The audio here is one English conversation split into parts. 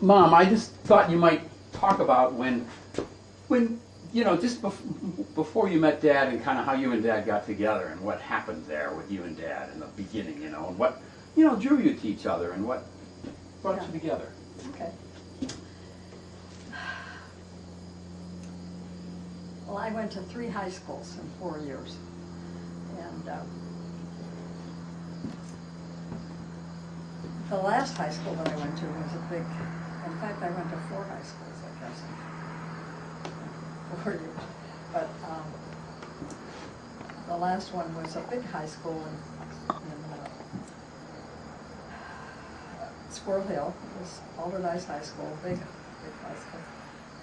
Mom, I just thought you might talk about when you know, just before you met Dad and kind of how you and Dad got together and what happened there with you and Dad in the beginning, you know, and what, you know, drew you to each other and what brought you together. Okay. Well, I went to 3 high schools in 4 years, and the last high school that I went to was a big, in fact, I went to 4 high schools, I guess, in 4 years. But the last one was a big high school in Squirrel Hill. It was Alderdice High School, big high school.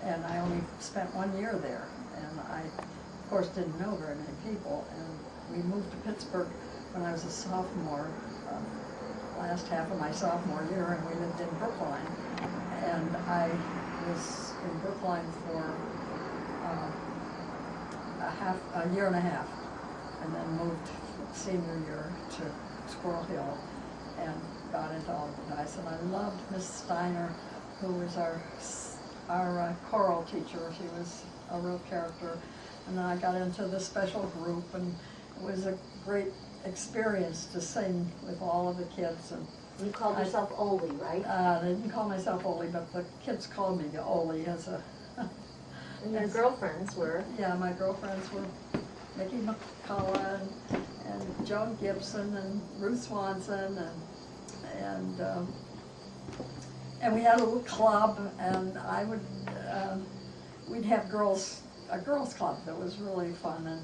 And I only spent 1 year there. And I, of course, didn't know very many people. And we moved to Pittsburgh when I was a sophomore, last half of my sophomore year, and we lived in Brookline. And I was in Brookline for a year and a half, and then moved senior year to Squirrel Hill and got into Alderdice. And I loved Miss Steiner, who was our choral teacher. She was a real character. And then I got into the special group, and it was a great experience to sing with all of the kids. And you called yourself Ole, right? I didn't call myself Ole, but the kids called me Ole as a... And your girlfriends were? Yeah, my girlfriends were Mickey McCullough and Joan Gibson and Ruth Swanson, and we had a little club, and I would we'd have a girls club that was really fun, and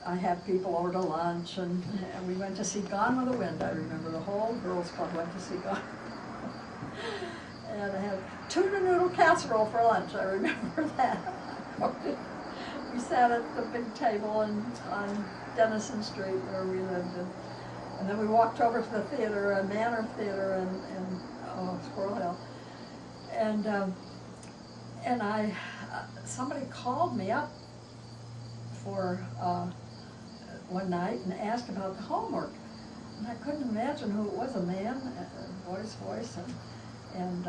I had people over to lunch, and we went to see Gone with the Wind. I remember the whole girls club went to see Gone. And I had tuna noodle casserole for lunch. I remember that. We sat at the big table on Denison Street where we lived, and then we walked over to the theater, Manor Theater in Squirrel Hill, and somebody called me up for one night and asked about the homework, and I couldn't imagine who it was. A man, a boy's voice, and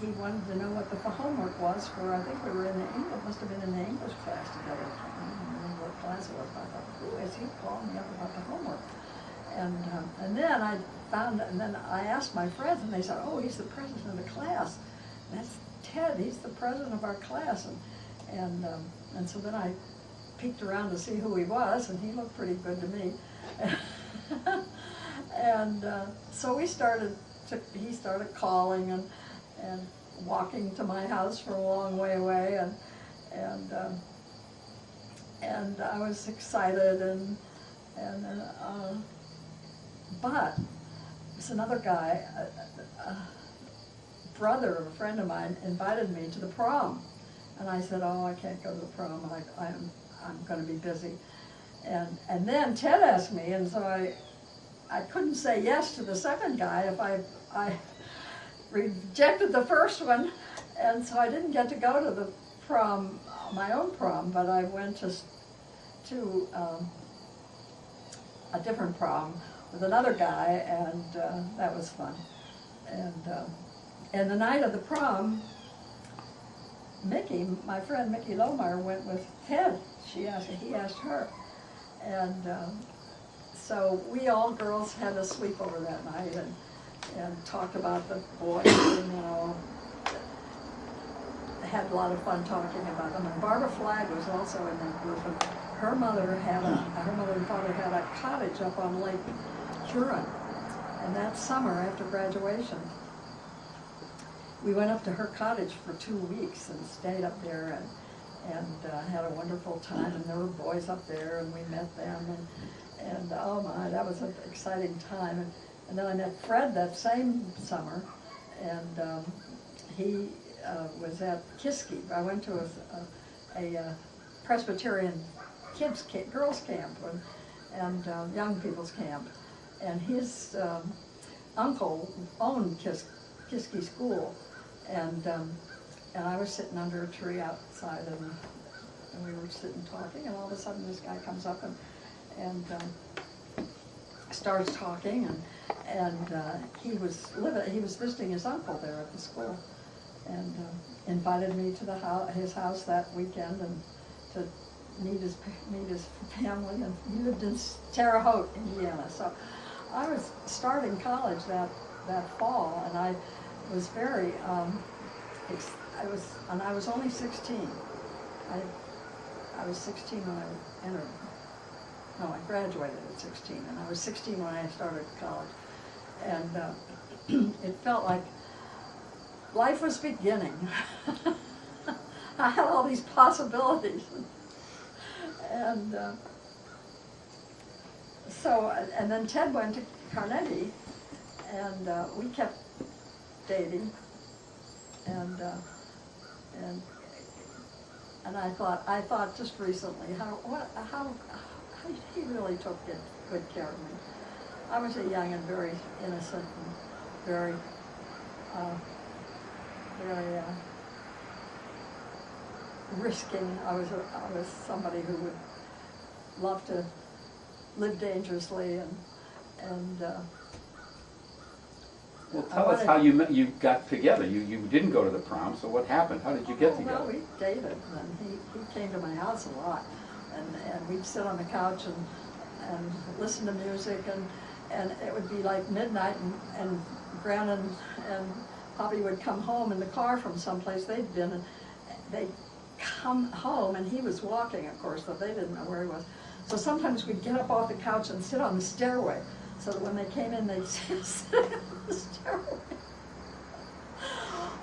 he wanted to know what the homework was for, I think we were in the English, must have been in the English class together. I don't remember what class it was, but I thought, who is he calling me up about the homework? And then I asked my friends, and they said, oh, he's the president of the class. And that's Ted, he's the president of our class. And so then I peeked around to see who he was, and he looked pretty good to me. And so he started calling and walking to my house from a long way away, and I was excited, but there's another guy, a brother of a friend of mine, invited me to the prom, and I said, oh, I can't go to the prom, I'm going to be busy, and then Ted asked me, and so I couldn't say yes to the second guy if I rejected the first one, and so I didn't get to go to the prom, my own prom, but I went to a different prom with another guy, and that was fun. And the night of the prom, Mickey, my friend Mickey Lohmeyer, went with Ted. He asked her, and so we all girls had a sleepover that night and talked about the boys, and, you know, had a lot of fun talking about them. And Barbara Flagg was also in that group, and her mother and father had a cottage up on Lake Huron. And that summer after graduation, we went up to her cottage for 2 weeks and stayed up there and had a wonderful time. And there were boys up there, and we met them, and oh my, that was an exciting time. And then I met Fred that same summer, and he was at Kiski. I went to a Presbyterian girls camp and young people's camp, and his uncle owned Kiski School, and I was sitting under a tree outside, and we were sitting talking, and all of a sudden this guy comes up and starts talking, and he was visiting his uncle there at the school, and invited me to his house that weekend and to meet his family, and he lived in Terre Haute, Indiana. So I was starting college that fall, and I was very I was only 16. I was 16 when I entered. No, I graduated at 16, and I was 16 when I started college. And it felt like life was beginning. I had all these possibilities. And and then Ted went to Carnegie, and we kept dating. And I thought just recently how he really took good care of me. I was a young and very innocent and very risking. I was somebody who would love to live dangerously and well, tell us how you got together. You didn't go to the prom, so what happened? How did you get together? Well, we dated, and he came to my house a lot, and we'd sit on the couch and listen to music, and it would be like midnight, and Gran and Poppy would come home in the car from someplace they'd been, and they'd come home, and he was walking, of course, so they didn't know where he was. So sometimes we'd get up off the couch and sit on the stairway, so that when they came in, they'd see us sitting on the stairway.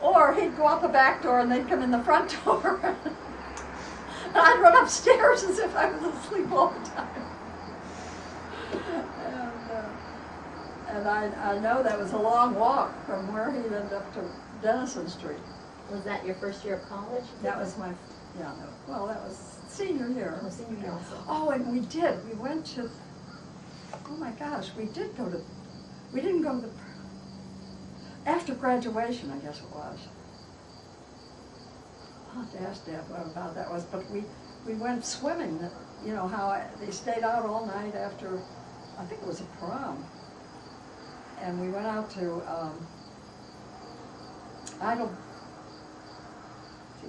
Or he'd go out the back door and they'd come in the front door. And I'd run upstairs as if I was asleep all the time. And I know that was a long walk from where he'd end up to Denison Street. Was that your first year of college? That was my, yeah, no, well, that was senior year. Oh, senior year also. Oh, and we went to, oh my gosh, we didn't go to the, after graduation, I guess it was. I'll have to ask Dad what about that was, but we went swimming, you know, they stayed out all night after, I think it was a prom. And we went out to,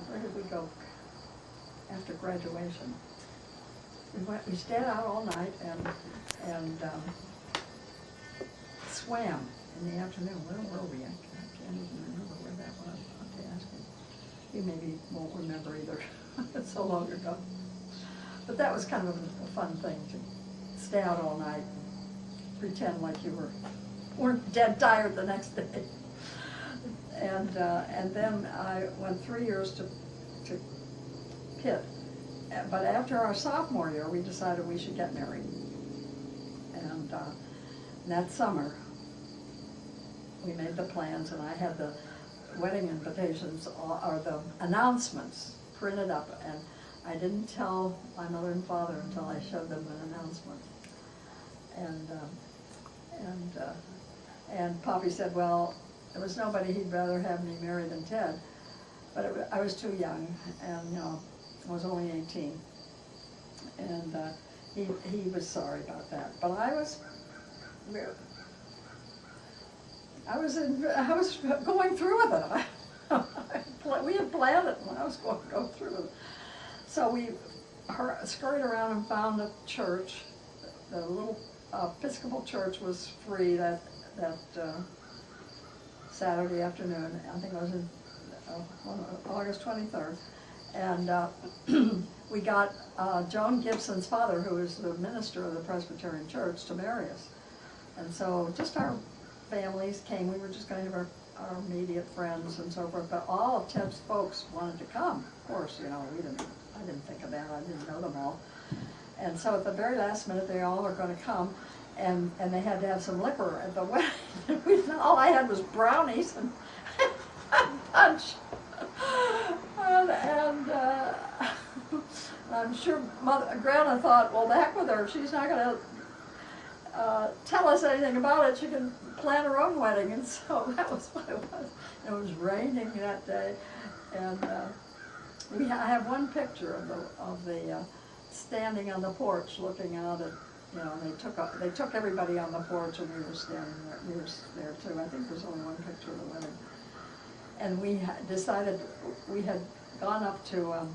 where did we go after graduation? We stayed out all night and swam in the afternoon. Where were we? I can't even remember where that was. I'll have to ask him. He maybe won't remember either. It's so long ago. But that was kind of a fun thing, to stay out all night, pretend like you weren't dead tired the next day. And then I went 3 years to Pitt. But after our sophomore year, we decided we should get married. And that summer, we made the plans, and I had the wedding invitations, or the announcements printed up, and I didn't tell my mother and father until I showed them an announcement. And Poppy said, well, there was nobody he'd rather have me marry than Ted, but I was too young, and you know, I was only 18, and he was sorry about that. But I was going through with it. We had planned it, and I was going to go through with it. So we scurried around and found a church. The little Episcopal church was free that Saturday afternoon. I think it was in August 23rd. And we got Joan Gibson's father, who was the minister of the Presbyterian Church, to marry us. And so just our families came. We were just going to have our immediate friends and so forth. But all of Ted's folks wanted to come. Of course, you know, I didn't think of that. I didn't know them all. And so at the very last minute, they all were going to come. And they had to have some liquor at the wedding. All I had was brownies and punch. And I'm sure Grandma thought, well, the heck with her. She's not going to tell us anything about it. She can plan her own wedding. And so that was what it was. It was raining that day. And I have one picture of the standing on the porch looking out at you know, they took everybody on the porch, and we were standing there. We were there too. I think there's only one picture of the wedding. And we decided we had gone up to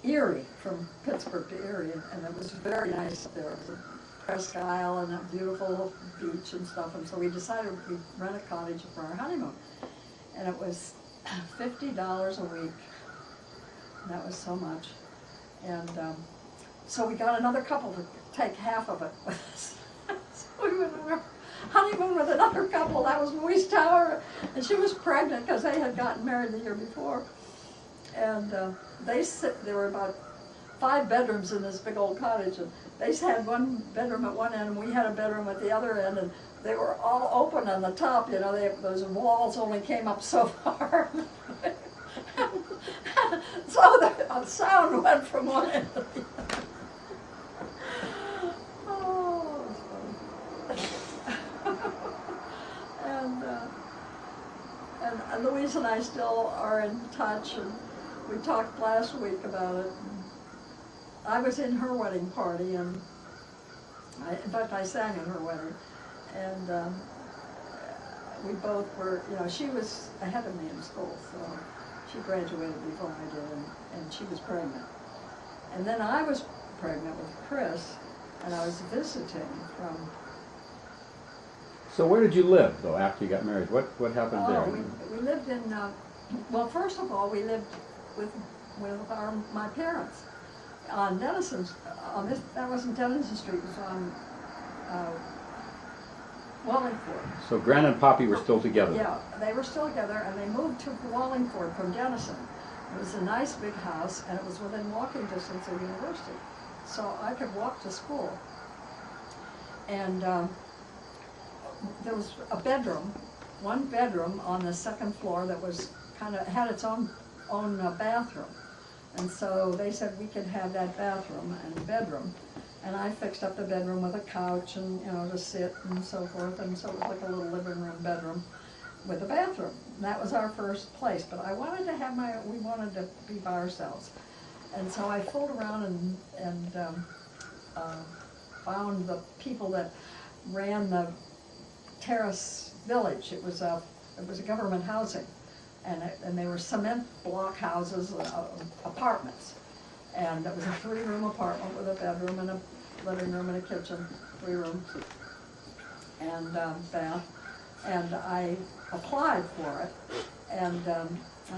Erie, from Pittsburgh to Erie, and it was very nice up there. It was a Presque Isle and a beautiful beach and stuff. And so we decided we'd rent a cottage for our honeymoon, and it was $50 a week. And that was so much. And so we got another couple to take half of it with us. So we went on our honeymoon with another couple. That was Louise Tower, and she was pregnant because they had gotten married the year before. And there were about 5 bedrooms in this big old cottage, and they had one bedroom at one end, and we had a bedroom at the other end, and they were all open on the top. You know, those walls only came up so far. So the sound went from one end to the other. Oh, it was funny. And Louise and I still are in touch, and we talked last week about it. I was in her wedding party, and in fact I sang at her wedding, and we both were, you know, she was ahead of me in school, so she graduated before I did, and she was pregnant. And then I was pregnant with Chris, and I was visiting from... So where did you live, though, after you got married? What happened there? We lived in, well, first of all, we lived with my parents on Dennison's, that wasn't Dennison Street, it was on Wallingford. So Gran and Poppy were still together? Yeah, they were still together, and they moved to Wallingford from Dennison. It was a nice big house, and it was within walking distance of the university. So I could walk to school. And there was a bedroom, one bedroom on the second floor that was had its own bathroom. And so they said we could have that bathroom and bedroom. And I fixed up the bedroom with a couch and, you know, to sit and so forth. And so it was like a little living room bedroom with a bathroom. And that was our first place. But I wanted to have we wanted to be by ourselves. And so I fooled around and found the people that ran the Terrace Village. It was a government housing. And they were cement block houses, apartments. And it was a 3-room apartment with a bedroom and a living room and a kitchen, 3 rooms, and bath. And I applied for it, and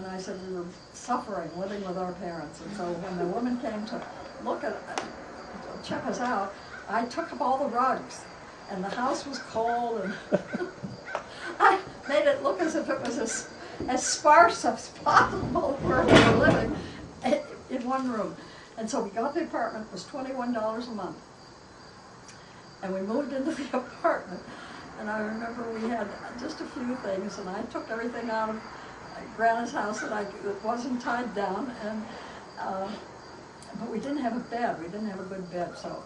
I said we were suffering, living with our parents. And so when the woman came to check us out, I took up all the rugs, and the house was cold, and I made it look as if it was as sparse as possible where we were living in one room. And so we got the apartment. It was $21 a month. And we moved into the apartment. And I remember we had just a few things, and I took everything out of Grandma's house that wasn't tied down. And but we didn't have a bed. We didn't have a good bed. So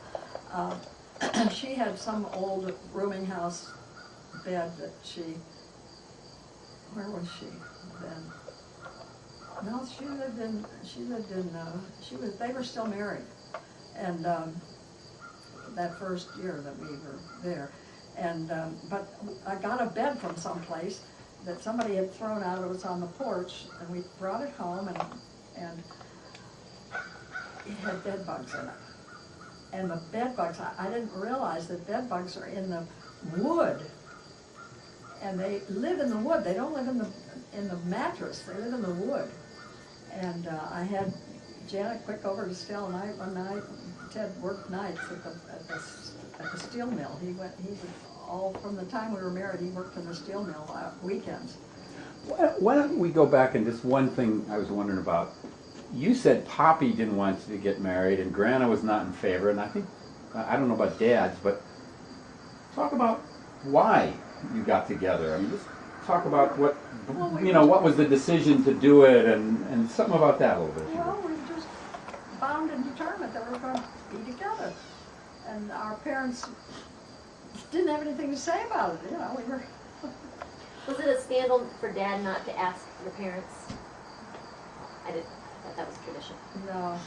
she had some old rooming house bed that where was she then? No, they were still married. And that first year that we were there. And, but I got a bed from someplace that somebody had thrown out. It was on the porch, and we brought it home, and it had bed bugs in it. And the bed bugs, I didn't realize that bed bugs are in the wood. And they live in the wood. They don't live in the mattress. They live in the wood. And I had Janet Quick over to Steel, and one night Ted worked nights at the steel mill. He would all from the time we were married. He worked in the steel mill weekends. Why don't we go back and just one thing I was wondering about. You said Poppy didn't want you to get married, and Grandma was not in favor. And I think I don't know about dads, but talk about why you got together. I mean, just talk about what was the decision to do it, and something about that a little bit. Well, we just bound and determined that we were going to be together, and our parents didn't have anything to say about it. You know, we were. Was it a scandal for Dad not to ask your parents? I thought that was tradition. No.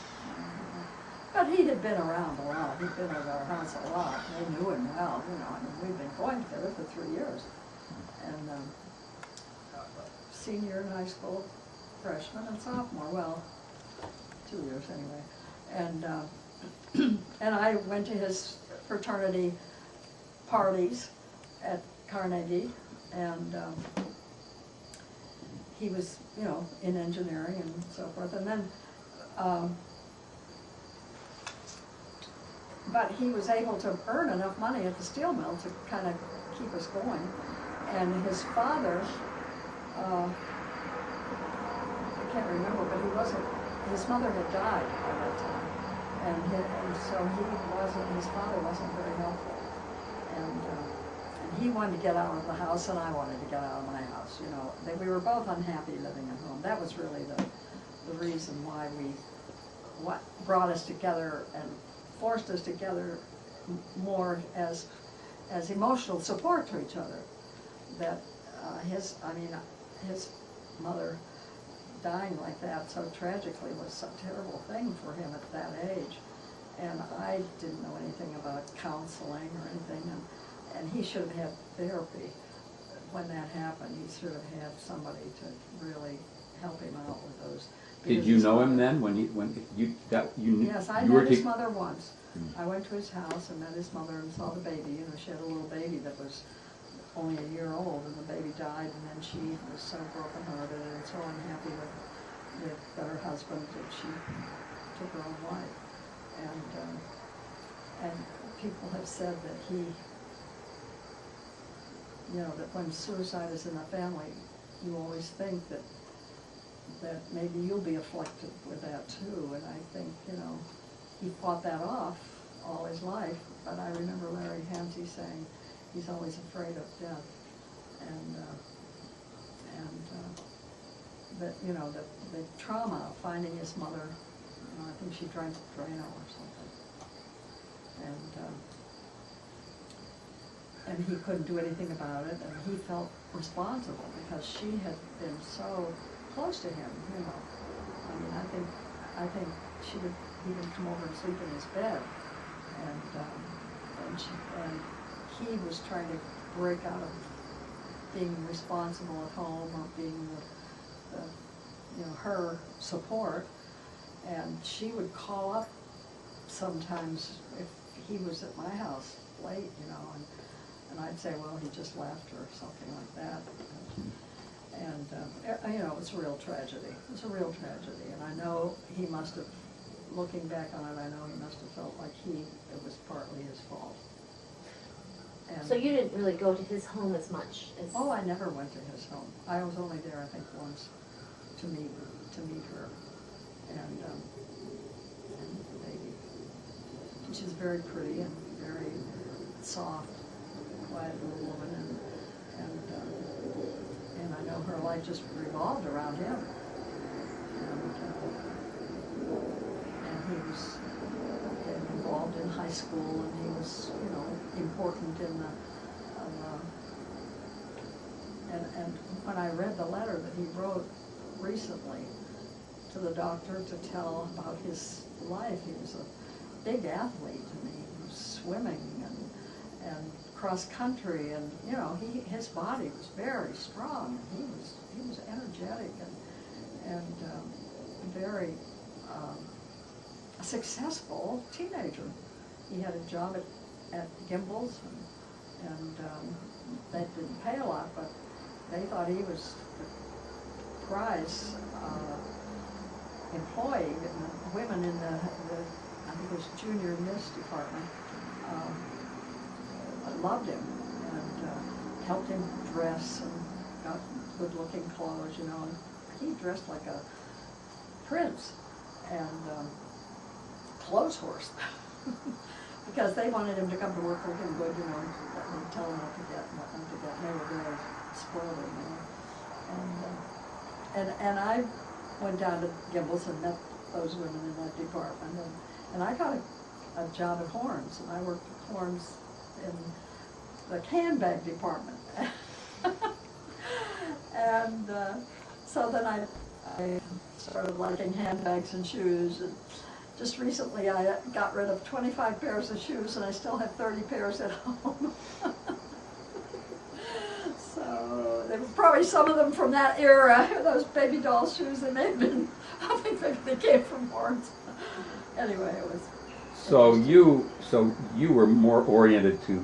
But he had been around a lot. He'd been at our house a lot. They knew him well, you know. I mean, we'd been going together for 3 years. And senior in high school, freshman and sophomore, well, 2 years anyway. And and I went to his fraternity parties at Carnegie, and he was, you know, in engineering and so forth. And then, but he was able to earn enough money at the steel mill to kind of keep us going. And his father, I can't remember, but he wasn't, his mother had died by that time. And so his father wasn't very helpful. And he wanted to get out of the house, and I wanted to get out of my house, you know. We were both unhappy living at home. That was really the reason why what brought us together and forced us together more as emotional support to each other. That his mother dying like that so tragically was a terrible thing for him at that age. And I didn't know anything about counseling or anything, and he should have had therapy when that happened. He should have had somebody to really help him out with those. Did you know him then when you knew? Yes, I met his mother once. I went to his house and met his mother and saw the baby. You know, she had a little baby that was only a year old, and the baby died, and then she was so brokenhearted and so unhappy with her husband that she took her own life. And people have said that he, you know, that when suicide is in the family, you always think that maybe you'll be afflicted with that too. And I think, you know, he fought that off all his life. But I remember Larry Hansey saying he's always afraid of death, and that, you know, the trauma of finding his mother. You know, I think she drank Drano or something, and he couldn't do anything about it, and he felt responsible because she had been so close to him. You know, I mean, I think she would even come over and sleep in his bed, and he was trying to break out of being responsible at home or being the you know, her support, and she would call up sometimes if he was at my house late, you know, and I'd say, well, he just left or something like that. And you know, it was a real tragedy. It was a real tragedy, and I know he must have, looking back on it, I know he must have felt like it was partly his fault. And so you didn't really go to his home as much as... Oh, I never went to his home. I was only there, I think, once to meet her, and the baby. She's very pretty and very soft, quiet little woman, and I know her life just revolved around him. And he was getting involved in high school, and he was, you know, important in the, and when I read the letter that he wrote recently to the doctor to tell about his life, he was a big athlete, and he was swimming and cross country, and you know, his body was very strong. He was energetic and very successful teenager. He had a job at Gimbel's, and they didn't pay a lot, but they thought he was the prize employee. And the women in the I think it was junior Miss department loved him and helped him dress and got good-looking clothes, you know. And he dressed like a prince and clothes horse because they wanted him to come to work looking good, you know, and tell him what to get and what not to get. And they were very spoiled him, you know. And I went down to Gimbel's and met those women in that department, and I got a job at Horns, and I worked at Horns in the handbag department. And so then I started liking handbags and shoes, just recently I got rid of 25 pairs of shoes and I still have 30 pairs at home. So there were probably some of them from that era, those baby doll shoes. They may have been, I think they came from Warren's. Anyway, it was. So you were more oriented to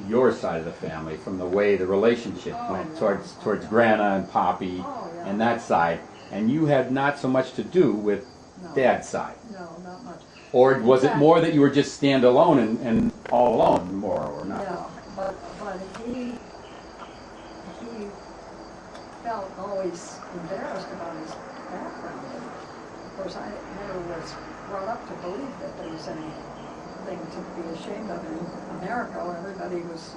your side of the family from the way the relationship went Yeah. towards Grandma and Poppy Yeah. and that side, and you had not so much to do with No. Dad's side. No, not much. Or was it fact- more that you were just stand alone and all alone more or not? No, but he felt always embarrassed about his background. And of course, I never was brought up to believe that there was anything to be ashamed of in America. Everybody was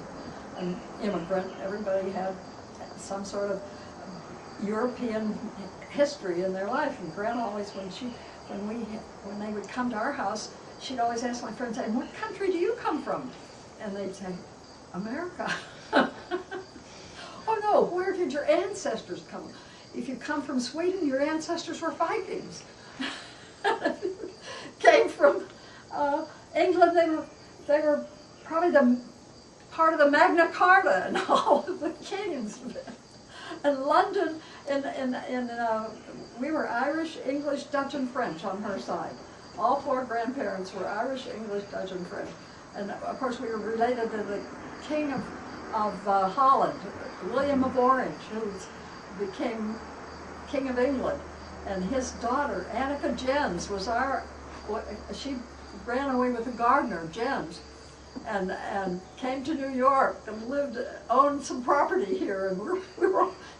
an immigrant. Everybody had some sort of European history in their life. And Grandma always, when they would come to our house, she'd always ask my friends, "And what country do you come from?" And they'd say, "America." "Oh no, where did your ancestors come? If you come from Sweden, your ancestors were Vikings." Came from England, they were probably the part of the Magna Carta and all of the kings. And London, we were Irish, English, Dutch, and French on her side. All four grandparents were Irish, English, Dutch, and French. And of course we were related to the King of Holland, William of Orange, who became King of England. And his daughter, Annika Jens, she ran away with a gardener, Jens, and came to New York and owned some property here. And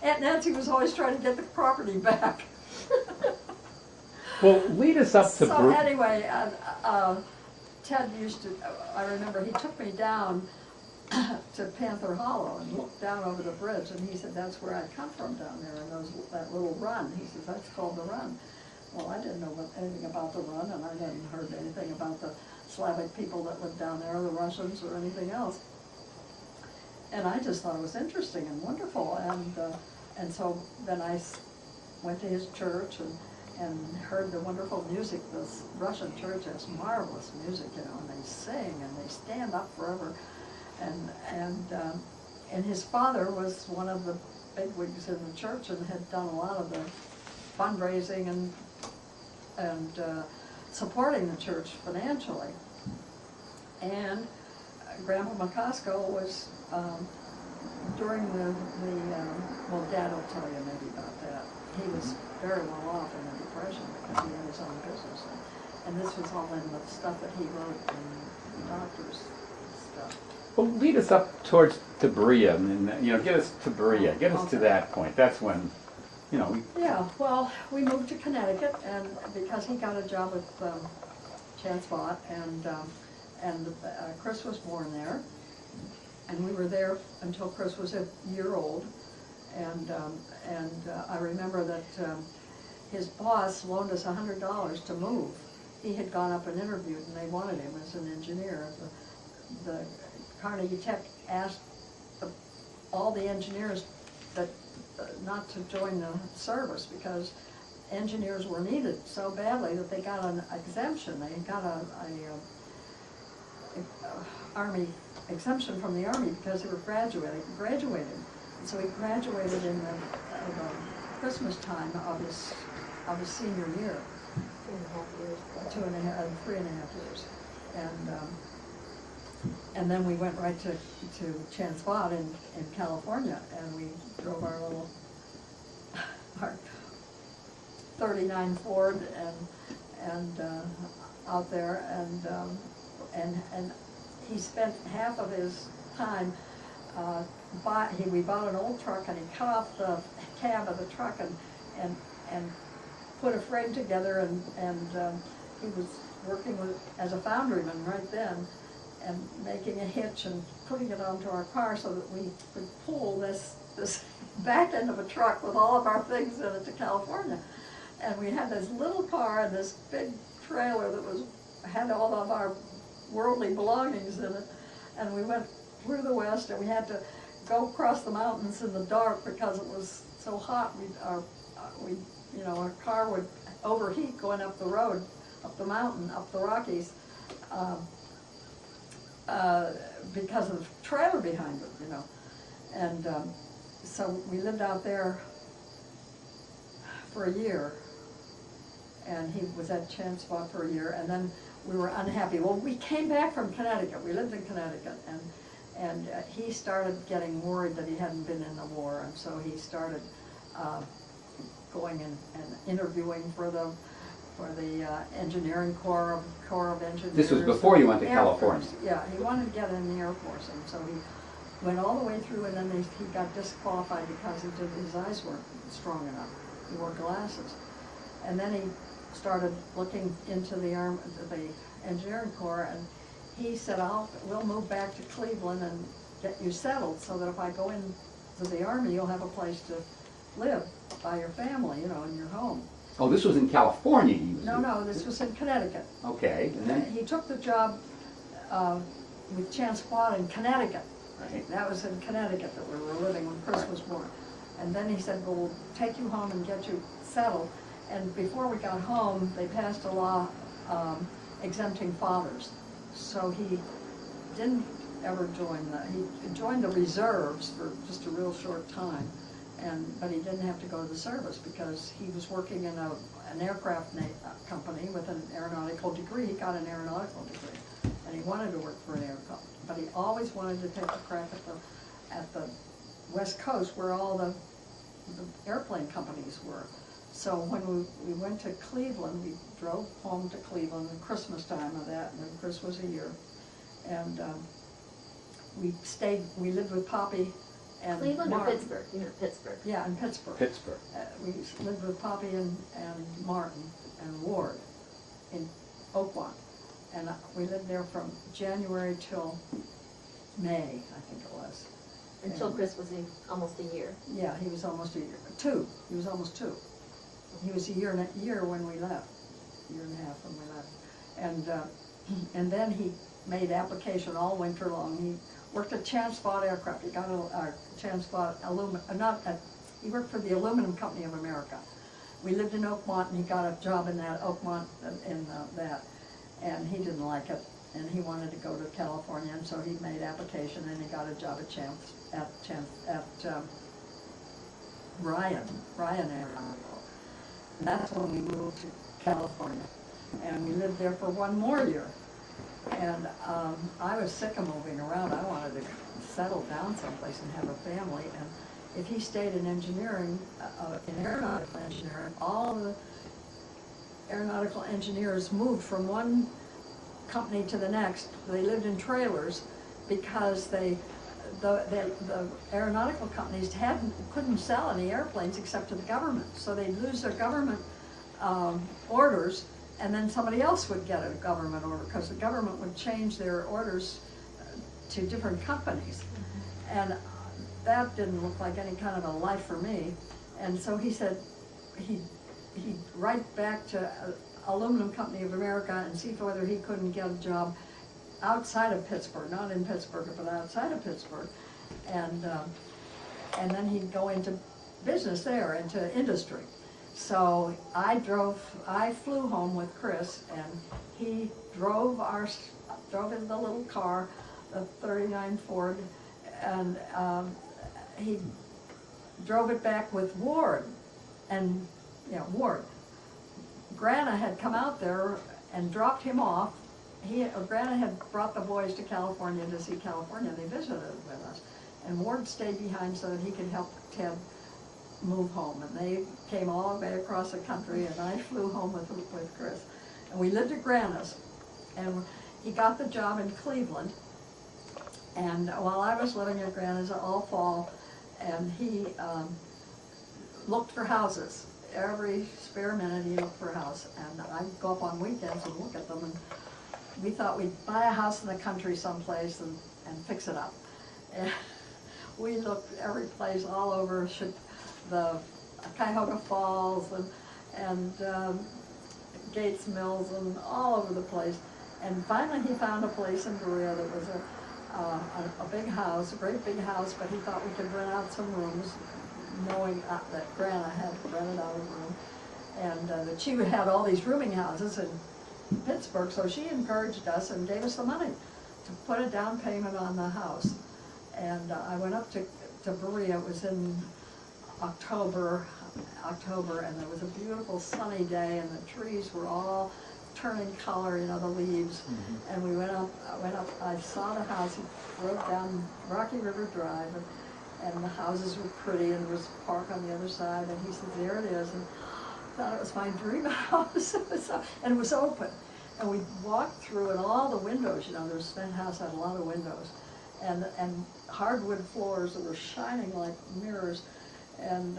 Aunt Nancy was always trying to get the property back. Well, lead us up to So anyway, Ted I remember he took me down to Panther Hollow and looked down over the bridge, and he said, "That's where I come from down there in that little run." He says, "That's called the Run." Well, I didn't know anything about the Run, and I hadn't heard anything about the Slavic people that lived down there, or the Russians, or anything else. And I just thought it was interesting and wonderful, and so then I went to his church and heard the wonderful music. This Russian church has marvelous music, and they sing and they stand up forever. And his father was one of the bigwigs in the church and had done a lot of the fundraising and supporting the church financially. And Grandpa Macosko was during well, Dad will tell you maybe about that. He was very well off in the Depression because he had his own business, and this was all in the stuff that he wrote in doctors' stuff. Well, lead us up towards to Berea, and get us to Berea. Get us to that point. That's when, Yeah, well, we moved to Connecticut, and because he got a job with Chance Bott, and Chris was born there, and we were there until Chris was a year old, and I remember that his boss loaned us $100 to move. He had gone up and interviewed, and they wanted him as an engineer. The Carnegie Tech asked all the engineers that not to join the service because engineers were needed so badly that they got an exemption. They got a Army exemption from the Army because they were graduated. And so he graduated in the Christmas time of his senior year. 3.5 years. And then we went right to Chance Bott in California, and we drove our 39 Ford and out there, and he spent half of his time. We bought an old truck, and he cut off the cab of the truck and put a frame together, and he was working as a foundryman right then, and making a hitch and putting it onto our car so that we could pull this back end of a truck with all of our things in it to California. And we had this little car and this big trailer that had all of our worldly belongings in it. And we went through the West, and we had to go across the mountains in the dark because it was so hot. Our car would overheat going up the road up the mountain, up the Rockies, because of the trailer behind it, you know. And so we lived out there for a year, and he was at Chance Spot for a year, and then we were unhappy. Well, we came back from Connecticut. We lived in Connecticut, and he started getting worried that he hadn't been in the war, and so he started going and interviewing for the engineering corps of engineers. This was before you went to Air California. Force. Yeah, he wanted to get in the Air Force, and so he went all the way through, and then he got disqualified because his eyes weren't strong enough. He wore glasses, and then he started looking into the engineering corps, and he said, we'll move back to Cleveland and get you settled so that if I go into the Army, you'll have a place to live by your family, you know, in your home. Oh, this was in California he was No, this was in Connecticut. Okay, and then? He took the job with Chance Spot in Connecticut. Right. That was in Connecticut that we were living when Chris was born. And then he said, well, we'll take you home and get you settled. And before we got home, they passed a law exempting fathers. So he didn't ever join he joined the reserves for just a real short time. But he didn't have to go to the service because he was working in an aircraft company with an aeronautical degree. He got an aeronautical degree, and he wanted to work for an aircraft. But he always wanted to take a crack at the West Coast where all the airplane companies were. So when we went to Cleveland, we drove home to Cleveland at Christmas time of that, and then Chris was a year. And we lived with Poppy and Cleveland Mark. or Pittsburgh? You know, Pittsburgh. Yeah, in Pittsburgh. Pittsburgh. We lived with Poppy and Martin and Ward in Oakmont. And we lived there from January till May, I think it was. Until Chris was almost a year. Yeah, he was almost a year. Two. He was almost two. He was a year when we left. A year and a half when we left. And then he made application all winter long. He worked at Chance Spot Aircraft. He got a Chance Spot he worked for the Aluminum Company of America. We lived in Oakmont, and he got a job in that Oakmont and he didn't like it, and he wanted to go to California, and so he made application, and he got a job at Ryan Aeronautical. And that's when we moved to California, and we lived there for one more year. And I was sick of moving around. I wanted to settle down someplace and have a family. And if he stayed in engineering, in aeronautical engineering, all the aeronautical engineers moved from one company to the next. They lived in trailers because the aeronautical companies couldn't sell any airplanes except to the government. So they'd lose their government orders, and then somebody else would get a government order because the government would change their orders to different companies. And that didn't look like any kind of a life for me. And so he said he'd write back to Aluminum Company of America and see whether he couldn't get a job outside of Pittsburgh, not in Pittsburgh, but outside of Pittsburgh. And then he'd go into business there, into industry. So I flew home with Chris, and he drove in the little car, the 39 Ford, and he drove it back with Ward. And, Ward. Grana had come out there and dropped him off. Grana had brought the boys to California to see California, and they visited with us. And Ward stayed behind so that he could help Ted move home. And they came all the way across the country, and I flew home with Chris. And we lived at Grana's, and he got the job in Cleveland. And while I was living at Grana's all fall, and he looked for houses. Every spare minute he looked for a house, and I'd go up on weekends and look at them, and we thought we'd buy a house in the country someplace and fix it up. And we looked every place all over the Cuyahoga Falls and Gates Mills and all over the place. And finally he found a place in Berea that was a big house, a great big house, but he thought we could rent out some rooms, knowing that Grana had rented out a room. And that she had all these rooming houses, and Pittsburgh, so she encouraged us and gave us the money to put a down payment on the house. And I went up to Berea. It was in October, and it was a beautiful sunny day, and the trees were all turning color, you know, the leaves. Mm-hmm. And we went up, I saw the house, rode down Rocky River Drive, and the houses were pretty, and there was a park on the other side, and he said, there it is, and I thought it was my dream house. And it was open. And we walked through, and all the windows, you know, the cement house had a lot of windows, and hardwood floors that were shining like mirrors, and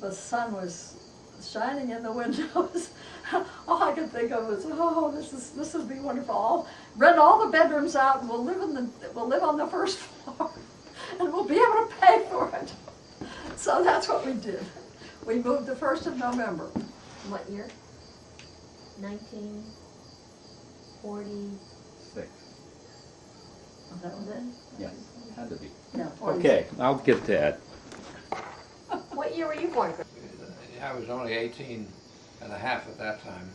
the sun was shining in the windows. All I could think of was, oh, this will be wonderful. Rent all the bedrooms out, and we'll live on the first floor, and we'll be able to pay for it. So that's what we did. We moved the 1st of November. What year? 1946. That was it? Yeah, had to be. Yeah. Okay, I'll get that. What year were you born? I was only 18 and a half at that time.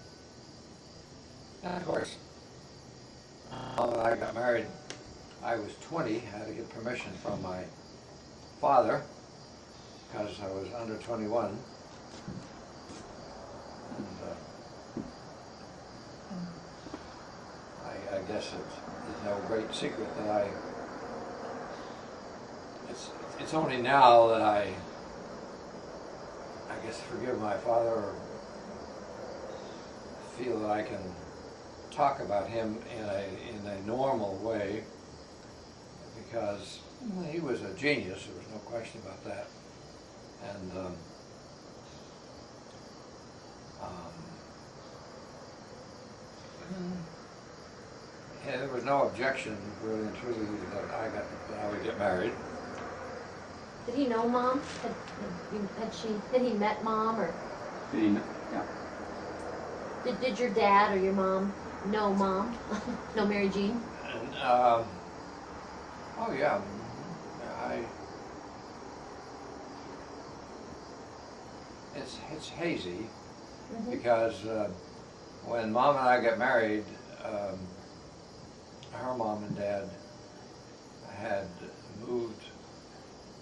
And of course, when I got married, I was 20. I had to get permission from my father because I was under 21. And I guess it's no great secret that it's only now that I guess forgive my father or feel that I can talk about him in a normal way, because he was a genius, there was no question about that. And yeah, there was no objection, really and truly, that I would get married. Did he know Mom? Had he met Mom, or Yeah. did your dad or your mom know Mom? Know Mary Jean? And, oh yeah, it's hazy, Mm-hmm. because when Mom and I got married, her mom and dad had moved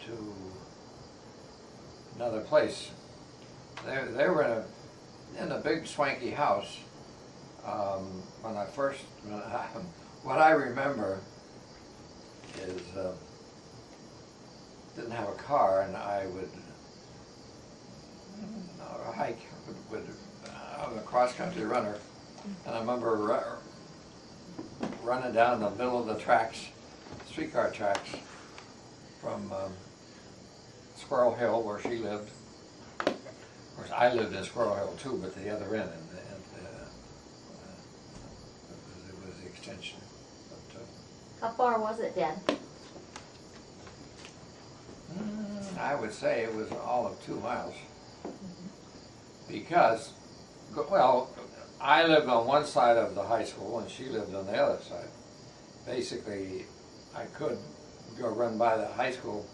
to another place. They were in a big swanky house. When what I remember is didn't have a car, and I would hike I'm a cross-country runner, and I remember running down the middle of the tracks, streetcar tracks, from Squirrel Hill, where she lived. Of course, I lived in Squirrel Hill too, but the other end, and it was the extension. But, How far was it, Dad? I would say it was all of 2 miles. Because, well, I lived on one side of the high school and she lived on the other side. Basically, I could go run by the high school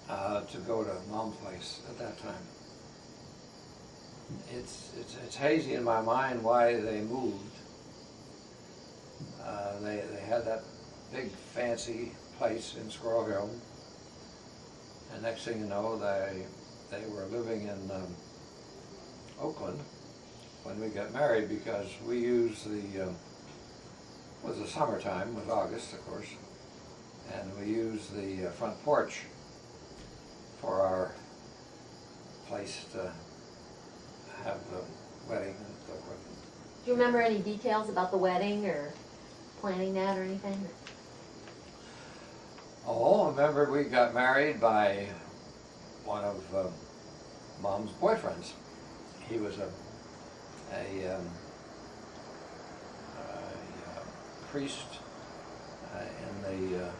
to go to Mom's place at that time. It's hazy in my mind why they moved. They had that big fancy place in Squirrel Hill, and next thing you know, they were living in Oakland when we got married, because we used it was the summertime, it was August, of course, and we used the front porch for our place to have the wedding and so forth. Do you remember any details about the wedding or planning that or anything? Oh, I remember we got married by one of Mom's boyfriends. He was a priest in the,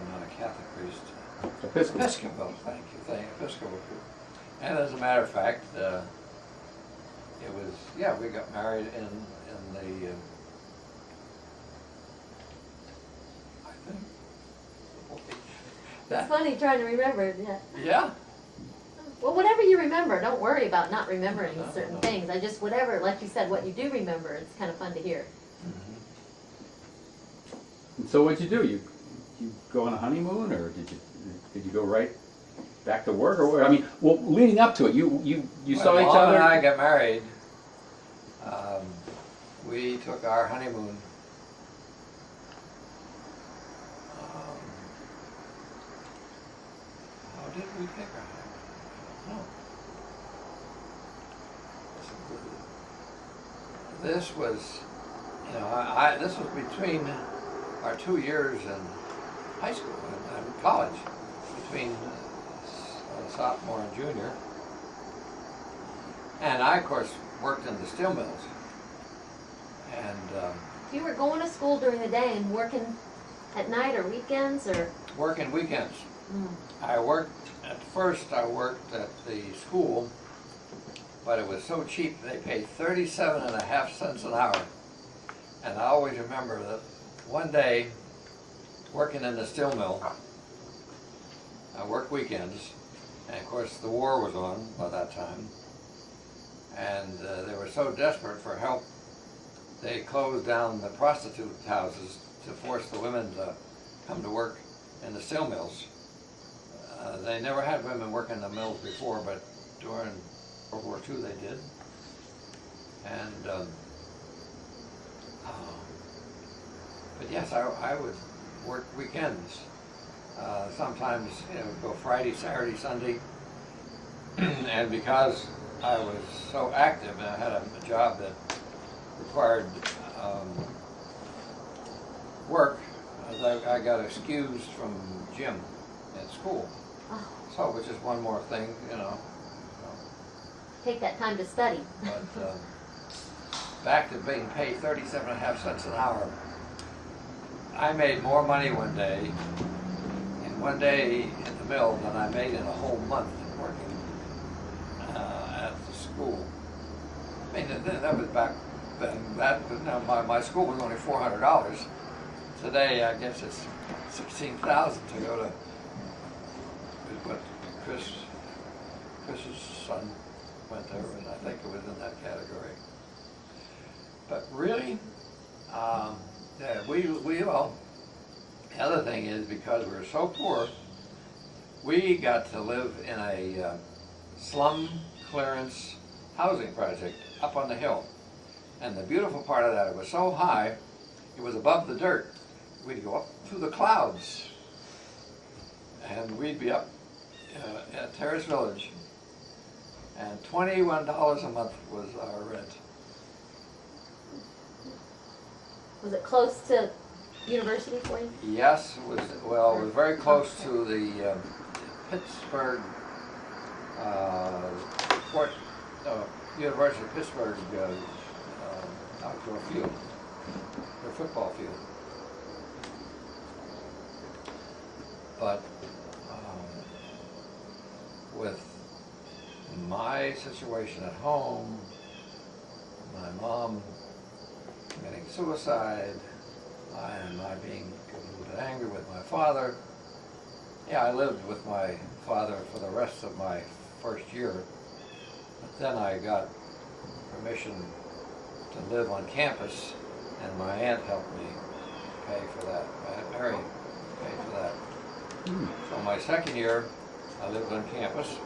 not a Catholic priest, Episcopal, thank you, Episcopal priest. And as a matter of fact, it was, yeah, we got married in the, I think, It's funny trying to remember. Yeah. yeah. Well, whatever you remember, don't worry about not remembering No, certain no. things. I just, whatever, like you said, what you do remember, it's kind of fun to hear. And so what'd you do? You go on a honeymoon, or did you go right back to work, or what? I mean, well, leading up to it, you When saw each Mom other. and I got married, we took our honeymoon. How did we pick our honeymoon? I don't know. This was, you know, this was between our 2 years in high school and college, between sophomore and junior. And I, of course, worked in the steel mills. And You were going to school during the day and working at night or weekends, or? working weekends. Mm. At first I worked at the school, but it was so cheap, they paid 37.5 cents an hour. And I always remember that one day, working in the steel mill, I worked weekends, and of course the war was on by that time, and they were so desperate for help, they closed down the prostitute houses to force the women to come to work in the steel mills. They never had women work in the mills before, but during World War II they did. And but yes, I would work weekends. Sometimes, you know, go Friday, Saturday, Sunday. And because I was so active and I had a job that required work, I got excused from gym at school. Oh, So it was just one more thing, you know. take that time to study. But back to being paid 37.5 cents an hour. I made more money one day in the mill than I made in a whole month working at the school. I mean, that was back then. Now my school was only $400. Today, I guess it's $16,000 to go to. But Chris's son went there, and I think it was in that category. But really, yeah, well, the other thing is, because we were so poor, we got to live in a slum clearance housing project up on the hill. And the beautiful part of that, it was so high, it was above the dirt. We'd go up through the clouds, and we'd be up at Terrace Village, and $21 a month was our rent. Was it close to university for you? Yes, it was very close to the Pittsburgh, University of Pittsburgh outdoor field, their football field. But with my situation at home, my mom committing suicide, and I being a little bit angry with my father. Yeah, I lived with my father for the rest of my first year, but then I got permission to live on campus, and my aunt helped me pay for that. My Aunt Mary paid for that. So my second year, I lived on campus,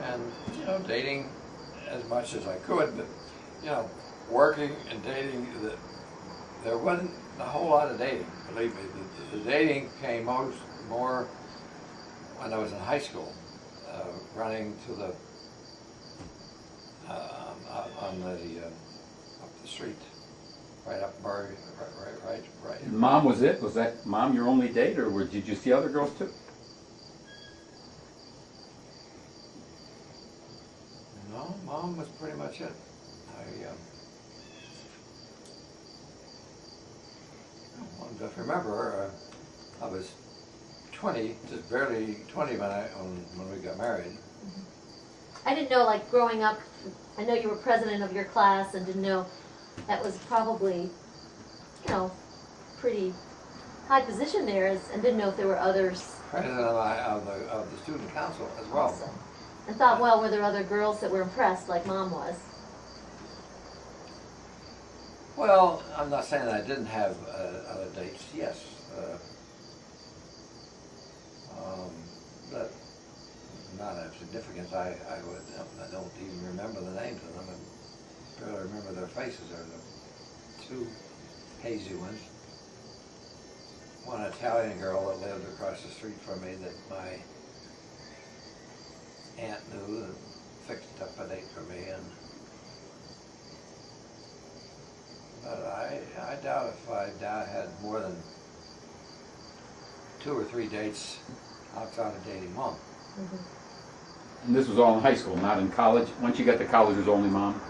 and, you know, dating as much as I could, but, you know, working and dating, there wasn't a whole lot of dating, believe me. The dating came more when I was in high school, running to the, up the street, right up Murray, right. And Mom was it? Was that Mom your only date, or did you see other girls too? No, Mom was pretty much it. If you remember, I was 20, just barely 20 when we got married. I didn't know, like, growing up, I know you were president of your class and didn't know that was probably, you know, pretty high position there, and didn't know if there were others. President of the student council as well. Also. And thought, well, were there other girls that were impressed like Mom was? Well, I'm not saying that I didn't have other dates. Yes, but not of significance. I don't even remember the names of them. I barely remember their faces. There were two hazy ones. One Italian girl that lived across the street from me that my aunt knew and fixed up a date for me. But I doubt if I had more than 2 or 3 dates outside of dating Mom. And this was all in high school, not in college? Once you got to college, it was only Mom?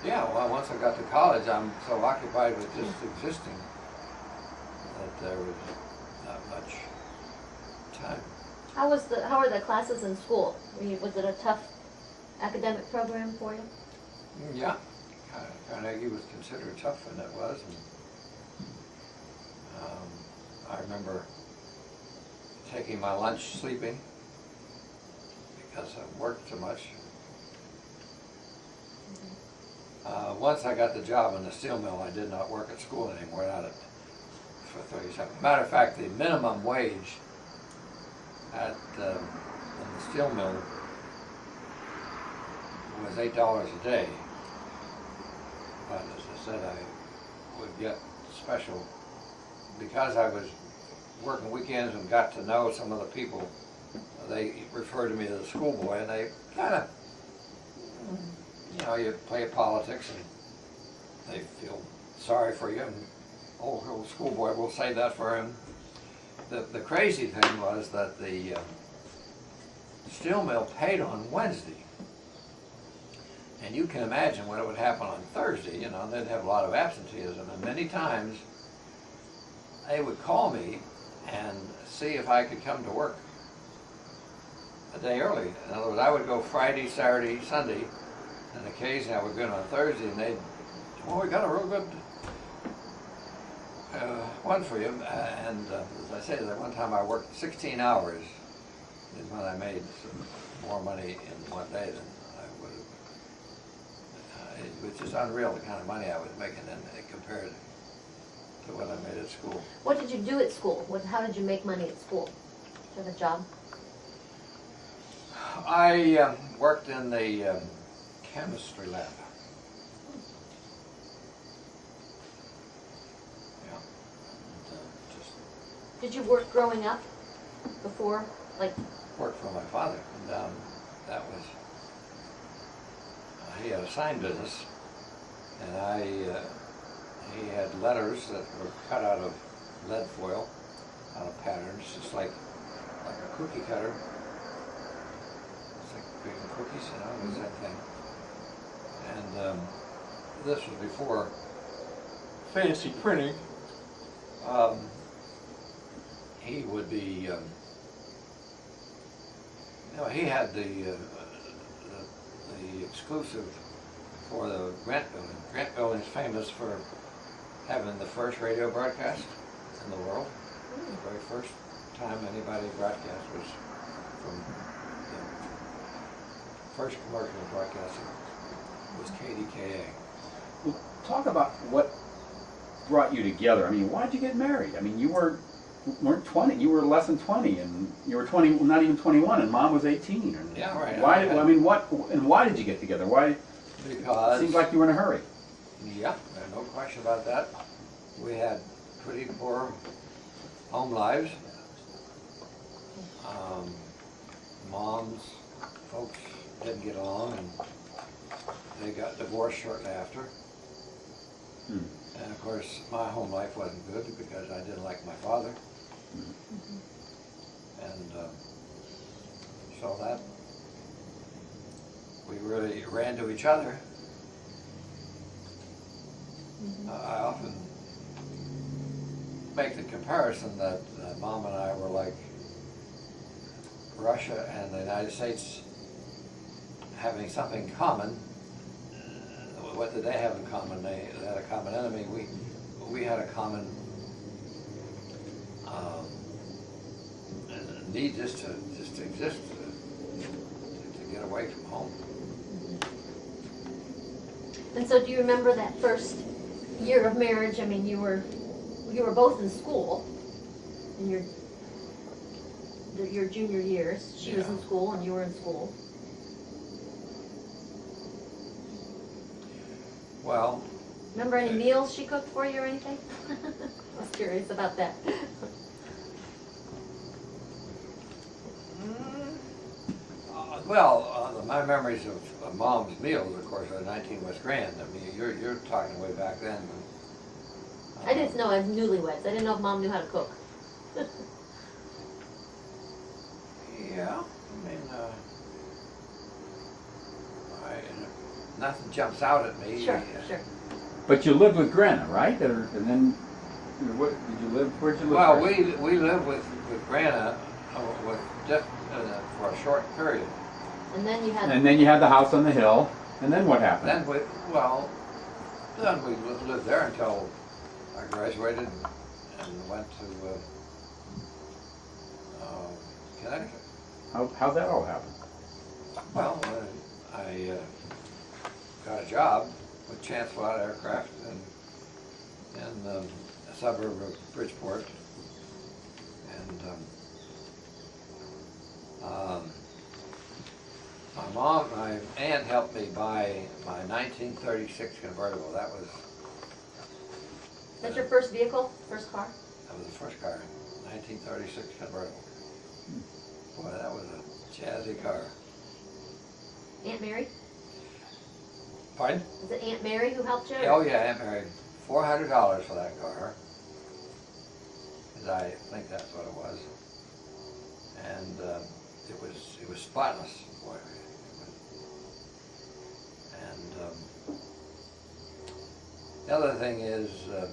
Yeah, well, once I got to college, I'm so occupied with just existing that there was not much time. How were the classes in school? Was it a tough academic program for you? Yeah, Carnegie was considered tough, and it was. And, I remember taking my lunch sleeping because I worked so much. Once I got the job in the steel mill, I did not work at school anymore, for 37. Matter of fact, the minimum wage in the steel mill was $8 a day. But as I said, I would get special because I was working weekends and got to know some of the people. They referred to me as a schoolboy, and they kind of, you play politics and they feel sorry for you, and old schoolboy will say that for him. The crazy thing was that the steel mill paid on Wednesday, and you can imagine what would happen on Thursday. They'd have a lot of absenteeism, and many times they would call me and see if I could come to work a day early. In other words, I would go Friday, Saturday, Sunday, and occasionally I would go in on Thursday, and they'd, well, we got a real good one for you. And as I say, that one time I worked 16 hours is when I made more money in one day than I would have. Which is unreal, the kind of money I was making compared to what I made at school. What did you do at school? How did you make money at school? Did you have a job? I worked in the chemistry lab. Yeah. Just Did you work growing up before? worked for my father, and that was, he had a sign business, and he had letters that were cut out of lead foil, out of patterns, just like a cookie cutter. It's like baking cookies, it was that thing. And this was before fancy printing. He would be, he had the exclusive for the Grant Building. Grant Building is famous for having the first radio broadcast in the world. The very first time anybody broadcast was from the first commercial broadcasting was KDKA. Well, talk about what brought you together. I mean, why did you get married? I mean, you weren't 20. You were less than 20, and you were 20, not even 21, and Mom was 18. And yeah, right. Why did you get together? Why? Because it seems like you were in a hurry. Yeah, there's no question about that. We had pretty poor home lives. Mom's folks didn't get along, and they got divorced shortly after. And of course, my home life wasn't good because I didn't like my father. And so that we really ran to each other. I often make the comparison that Mom and I were like Russia and the United States having something common. What did they have in common? They had a common enemy. We had a common need just to exist. get away from home. And so do you remember that first year of marriage? I mean, you were both in school in your junior years. She was in school and you were in school. Well, Remember any meals she cooked for you or anything? I was curious about that. my memories of Mom's meals, of course, are 19 was grand. I mean, you're talking way back then. I didn't know as newlyweds. I didn't know if Mom knew how to cook. Yeah, I mean, nothing jumps out at me. Sure, sure. But you lived with Grandma, right? And then, what did you live? Where'd you live? Well, first? we lived with Grandma with just for a short period. And then you had. And then you had the house on the hill. And then what happened? Then we lived there until I graduated and went to Connecticut. How'd that all happen? Well, I got a job with Chancellor Aircraft in a suburb of Bridgeport, and my aunt helped me buy my 1936 convertible. That's your first vehicle, first car? That was the first car, 1936 convertible. Boy, that was a jazzy car. Aunt Mary? Pardon? Was it Aunt Mary who helped you? Oh yeah, Aunt Mary. $400 for that car. I think that's what it was. And it was spotless. Boy. And the other thing is, the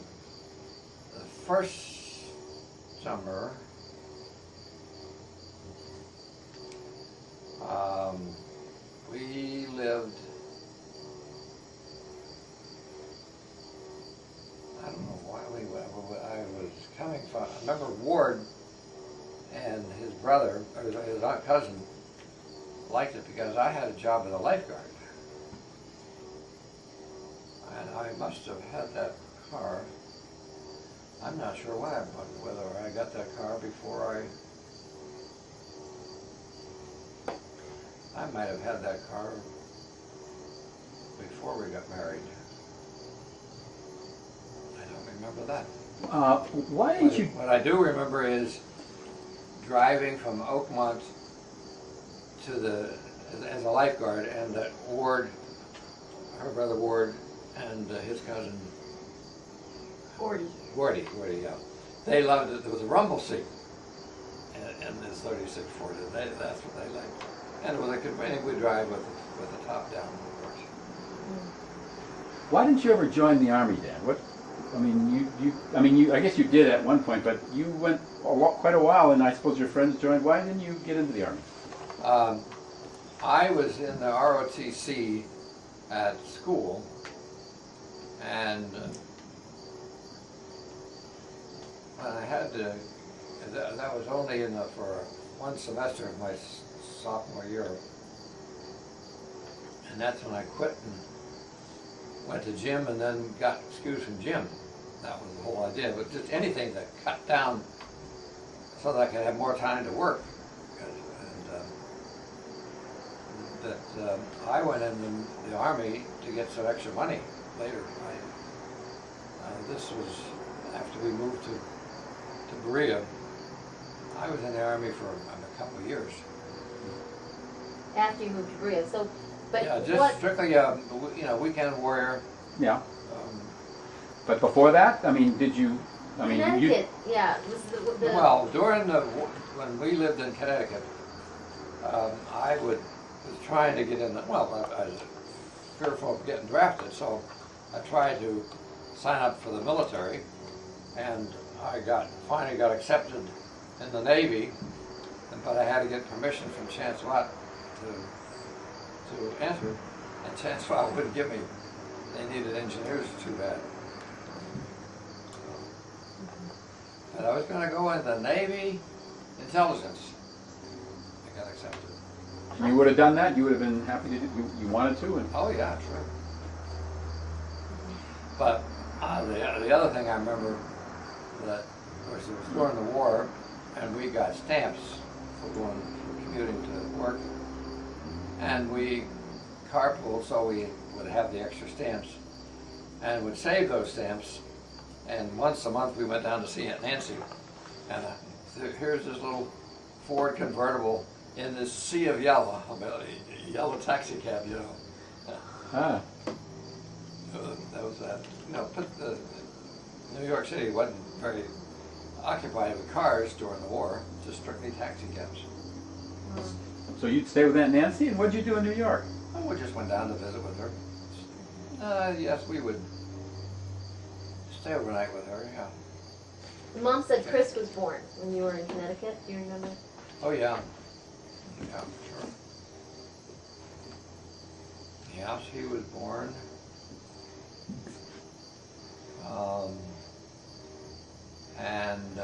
first summer, we lived, I don't know why I was coming from, I remember Ward and his brother, or his cousin, liked it because I had a job as a lifeguard. And I must have had that car, I'm not sure what happened, whether I got that car before I might have had that car before we got married. I don't remember that. Why didn't you? What I do remember is driving from Oakmont to as a lifeguard, and that Ward, her brother Ward, and his cousin Gordy, yeah. They loved it. There was a rumble seat in this 36 Ford. That's what they liked. And it was a convenient drive with the top down, of course. Why didn't you ever join the Army, Dad? What? I mean, I guess you did at one point, but you went quite a while, and I suppose your friends joined. Why didn't you get into the Army? I was in the ROTC at school, and I had to. That was only for one semester of my sophomore year, and that's when I quit and went to gym, and then got excused from gym. That was the whole idea, but just anything to cut down so that I could have more time to work. And I went in the Army to get some extra money later. This was after we moved to Berea. I was in the Army for a couple of years. after you moved to Berea. So, but Yeah, just what? strictly, weekend warrior. Yeah. But before that, I mean, did you? I mean, Connecticut, yeah. Was the Well, when we lived in Connecticut, I was trying to get in. I was fearful of getting drafted, so I tried to sign up for the military, and I finally got accepted in the Navy, but I had to get permission from Chancellor to enter, and Chancellor wouldn't give me. They needed engineers too bad. But I was going to go in the Navy intelligence. I got accepted. You would have done that? You would have been happy to do, you wanted to? And Oh yeah, sure. But the other thing I remember that, of course, it was during the war, and we got stamps for commuting to work, and we carpooled so we would have the extra stamps, and would save those stamps. And once a month we went down to see Aunt Nancy, and here's this little Ford convertible in this sea of yellow, a yellow taxi cab, you know. ah, That was that. You know, New York City wasn't very occupied with cars during the war, just strictly taxi cabs. so you'd stay with Aunt Nancy, and what'd you do in New York? Oh, we just went down to visit with her. Yes, we would stay overnight with her, yeah. Mom said Chris was born when you were in Connecticut. Do you remember? Oh, yeah. Yeah, sure. Yeah, she was born. And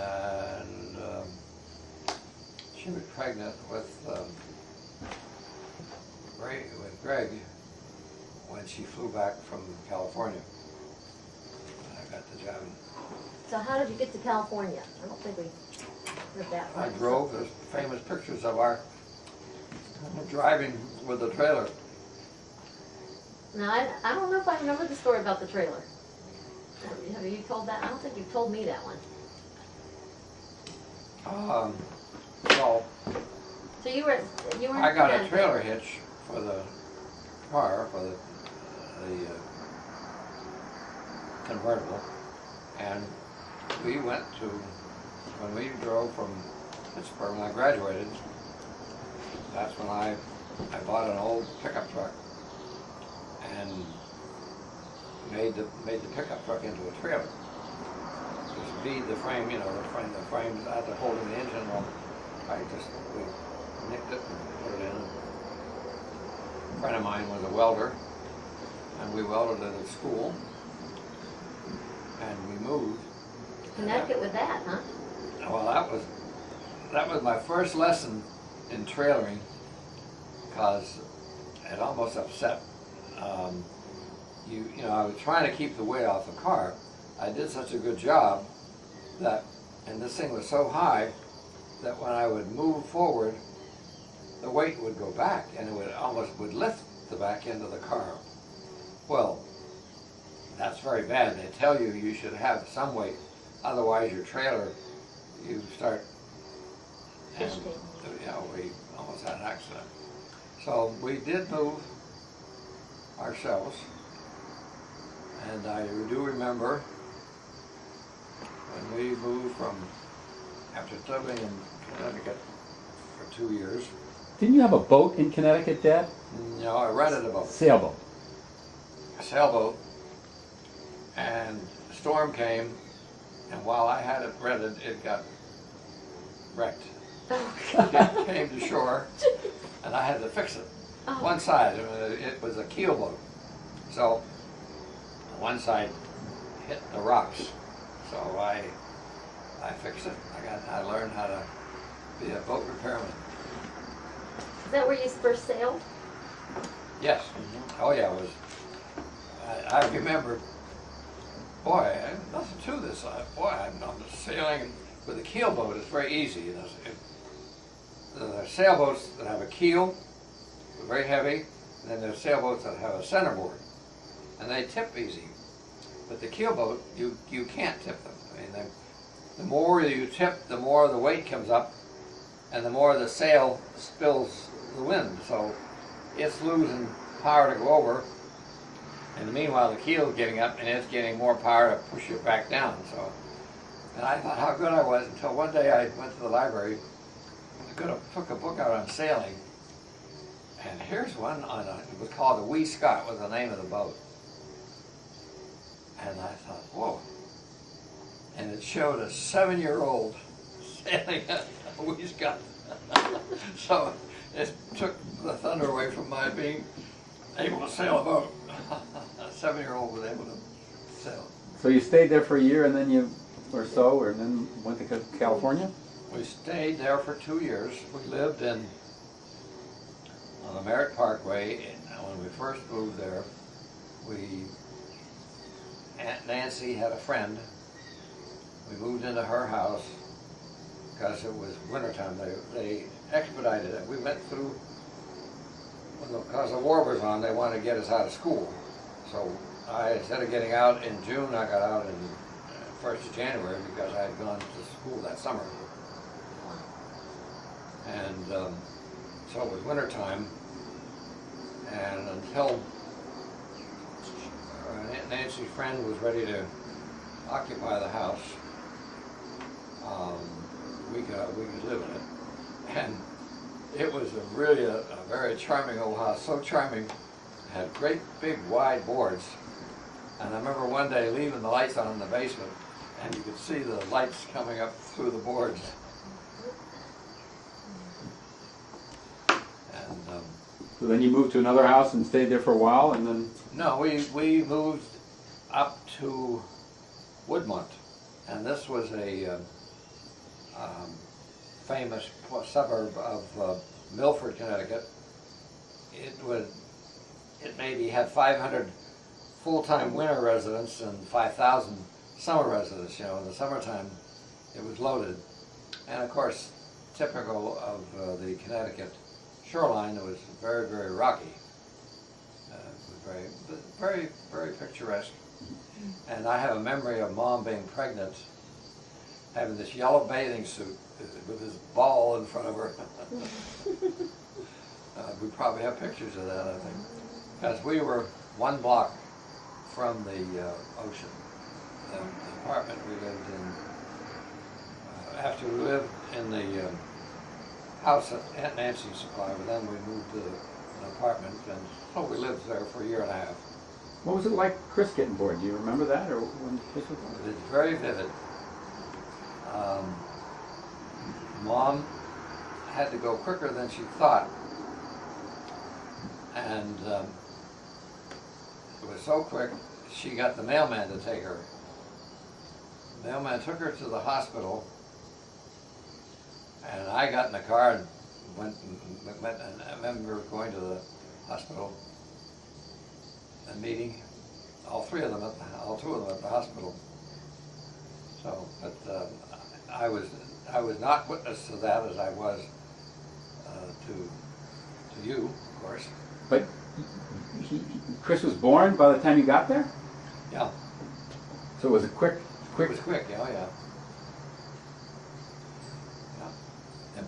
she was pregnant with Greg when she flew back from California. I got the job. So how did you get to California? I don't think we heard that I one. drove. There's famous pictures of our driving with the trailer. Now, I don't know if I remember the story about the trailer. Have you told that? I don't think you've told me that one. Well, So you were I got a trailer hitch for the car, for the convertible, and we went to, when we drove from Pittsburgh when I graduated, that's when I bought an old pickup truck and made the pickup truck into a trailer. Just bead the frame, you know, the frames after holding the engine. Well, we nicked it and put it in. A friend of mine was a welder, and we welded it at school, and we moved. Connecticut with that, huh? Well, that was my first lesson in trailering, because it almost upset. You know, I was trying to keep the weight off the car. I did such a good job that, and this thing was so high that when I would move forward, the weight would go back, and it would lift the back end of the car. Well, that's very bad. They tell you you should have some weight, otherwise your trailer, you start. And, you know, we almost had an accident. So we did move ourselves, and I do remember when we moved from, after living in Connecticut for 2 years. Didn't you have a boat in Connecticut, Dad? No, I rented a boat. Sailboat. A sailboat, and a storm came, and while I had it rented, it got wrecked. It came to shore, and I had to fix it. Oh. One side, it was a keel boat, so one side hit the rocks. So I fixed it. I learned how to be a boat repairman. Is that where you first sailed? Yes. Oh yeah, it was. I remember. Boy, nothing to this. I'm sailing with a keel boat. It's very easy. You know, there are sailboats that have a keel, very heavy, and then there are sailboats that have a centerboard, and they tip easy. But the keel boat, you can't tip them. I mean, the more you tip, the more the weight comes up, and the more the sail spills the wind. So it's losing power to go over, and meanwhile the keel is getting up, and it's getting more power to push it back down. So, and I thought how good I was until one day I went to the library. Took a book out on sailing, and here's one on it was called the Wee Scot was the name of the boat, and I thought, whoa, and it showed a 7-year-old sailing a Wee Scot. So it took the thunder away from my being able to sail a boat. A 7-year-old was able to sail. So you stayed there for a year, and then and then went to California? We stayed there for 2 years. We lived in on the Merritt Parkway. And when we first moved there, Aunt Nancy had a friend. We moved into her house because it was wintertime. They expedited it. We went through, because the war was on, they wanted to get us out of school. So instead of getting out in June, I got out in 1st of January because I had gone to school that summer. And so it was wintertime, and until Aunt Nancy's friend was ready to occupy the house, we could live in it. And it was really a very charming old house, so charming. Had great big wide boards. And I remember one day leaving the lights on in the basement, and you could see the lights coming up through the boards. And So then you moved to another house and stayed there for a while, and then? no, we moved up to Woodmont, and this was a famous suburb of Milford, Connecticut. It maybe had 500 full-time winter residents and 5,000 summer residents. You know, in the summertime, it was loaded, and of course, typical of the Connecticut shoreline, it was very, very rocky. It was very, very picturesque. And I have a memory of Mom being pregnant, having this yellow bathing suit with this ball in front of her. We probably have pictures of that, I think, because we were 1 block from the ocean. The apartment we lived in, after we lived in the house that Aunt Nancy supplied, but then we moved to an apartment, and so we lived there for a year and a half. What was it like Chris getting born? Do you remember that, or when Chris was born? It's very vivid. Mom had to go quicker than she thought, and it was so quick, she got the mailman to take her. The mailman took her to the hospital, and I got in the car and went, and I remember going to the hospital and meeting all 2 of them at the hospital. So, but I was not witness to that as I was to you, of course. But Chris was born by the time you got there? Yeah. So it was a quick. It was quick, yeah. Yeah.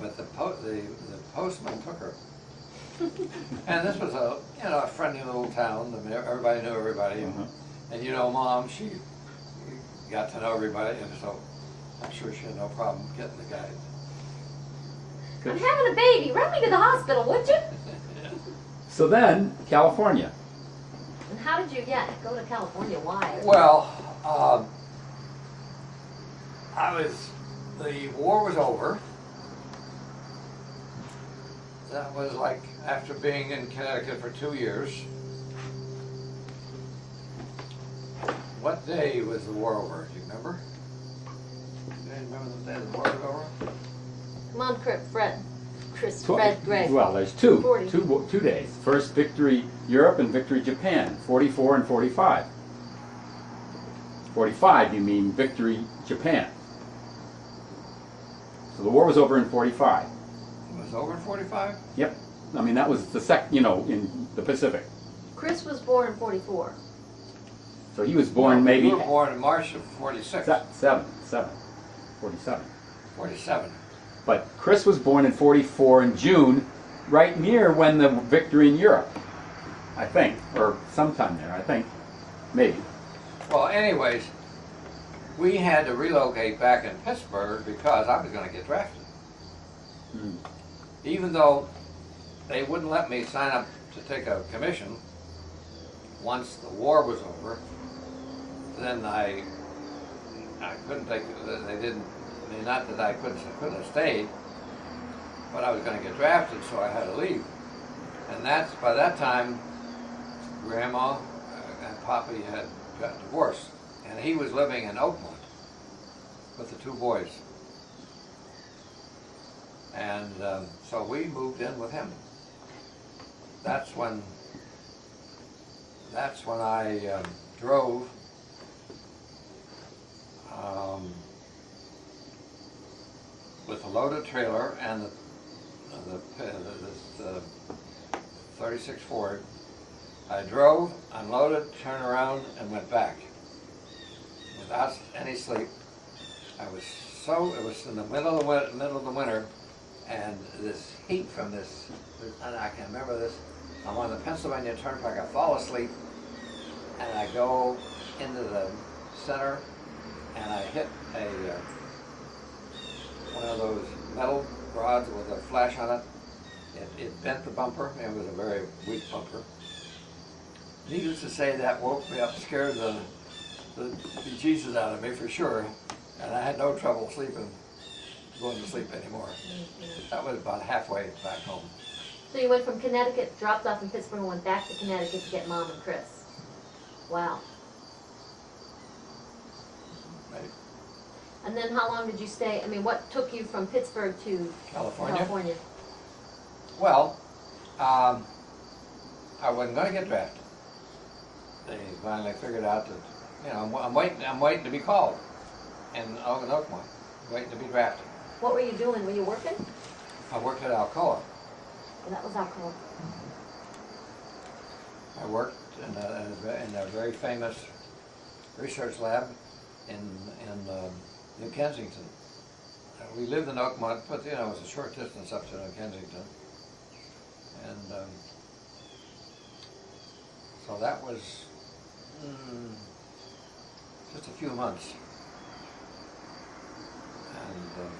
But the postman took her. And this was a friendly little town. I mean, everybody knew everybody. And you know, Mom, she got to know everybody, and so I'm sure she had no problem getting the guy. I'm having a baby. Run me to the hospital, would you? So then, California. And how did you go to California? Why? Well, the war was over. That was like after being in Connecticut for 2 years. What day was the war over? Do you remember? Do you remember the day the war was over? Come on, Fred, Greg. Well, there's two days. First, victory Europe and victory Japan, 44 and 45. 45, you mean victory Japan. So the war was over in 45. It was over in 45? Yep. I mean, that was the in the Pacific. Chris was born in 44. So he was born maybe... You were born in March of 46. 47. 47. But Chris was born in 44 in June, right near when the victory in Europe, I think, or sometime there, I think, maybe. Well, anyways, we had to relocate back in Pittsburgh because I was going to get drafted. Even though they wouldn't let me sign up to take a commission once the war was over, then I couldn't take it. They didn't. I mean, not that I couldn't have stayed, but I was going to get drafted, so I had to leave. And by that time, Grandma and Poppy had got divorced, and he was living in Oakland with the 2 boys. And so we moved in with him. that's when I drove with a loaded trailer and this 36 Ford. I drove, unloaded, turned around, and went back without any sleep. It was in the middle of the winter, and this heat from this, and I can remember this, I'm on the Pennsylvania Turnpike, I fall asleep, and I go into the center, and I hit one of those metal rods with a flash on it. It bent the bumper, and it was a very weak bumper. Needless to say, that woke me up, scared the bejesus out of me for sure, and I had no trouble going to sleep anymore. That was about halfway back home. So you went from Connecticut, dropped off in Pittsburgh, and went back to Connecticut to get Mom and Chris. Wow. Right. And then how long did you stay? I mean, what took you from Pittsburgh to California? Well, I wasn't going to get drafted. They finally figured out that, you know, I'm waiting to be called in Oklahoma, waiting to be drafted. What were you doing? Were you working? I worked at Alcoa. Well, that was Alcoa. I worked in a very famous research lab in New Kensington. We lived in Oakmont, but you know, it was a short distance up to New Kensington. And so that was just a few months. And